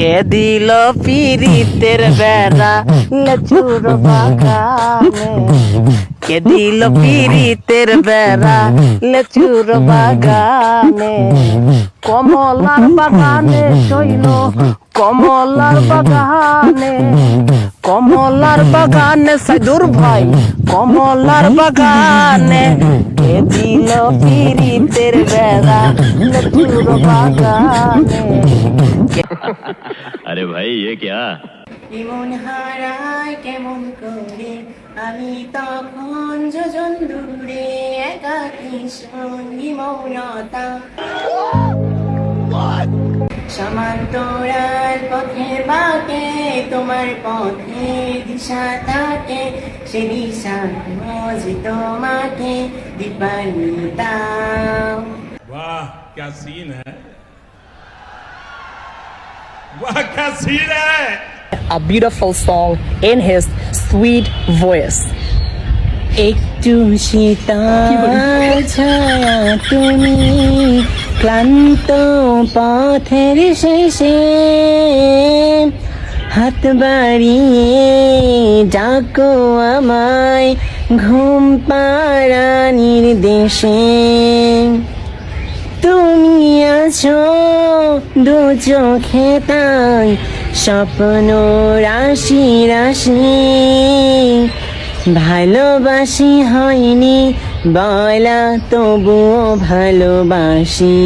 কে দিল পিরিতের বেড়া লেচুর বাগানে, কে দিল পিরিতের বেড়া লেচুর বাগানে, কমলার বাগানে শৈল, কমলার বাগানে, কমলার বাগানে সাইদুর ভাই, কমলার বাগানে, কে দিল পিরিতের বেড়া লেচুর বাগানে। अरे भाई ये क्या এমন হারায় কেমন করে আমি তখন যোজন দূরে একাকী সঙ্গী মৌনতা সমান্তরাল পথে বাকে তোমার পথে দিশা থাকে সে দিশা খোঁজে তোমাকে দীপান্বিতা। वाह क्या सीन है, वाह क्या सीन है। A beautiful song in his sweet voice. একটু শীতল ছায়া তুমি ক্লান্ত পথের শেষে হাত বাড়িয়ে ডাকো আমায় ঘুম পাড়ানির দেশে। তুমি আছো দু চোখে তাই স্বপ্ন রাশি রাশি, ভালোবাসি হয়নি বলা তবুও ভালোবাসি।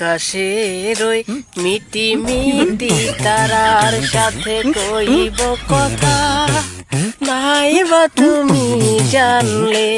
কাশের ওই মিটি মিটি তারার সাথে কইব কথা, ভাইবা তুমি জানলে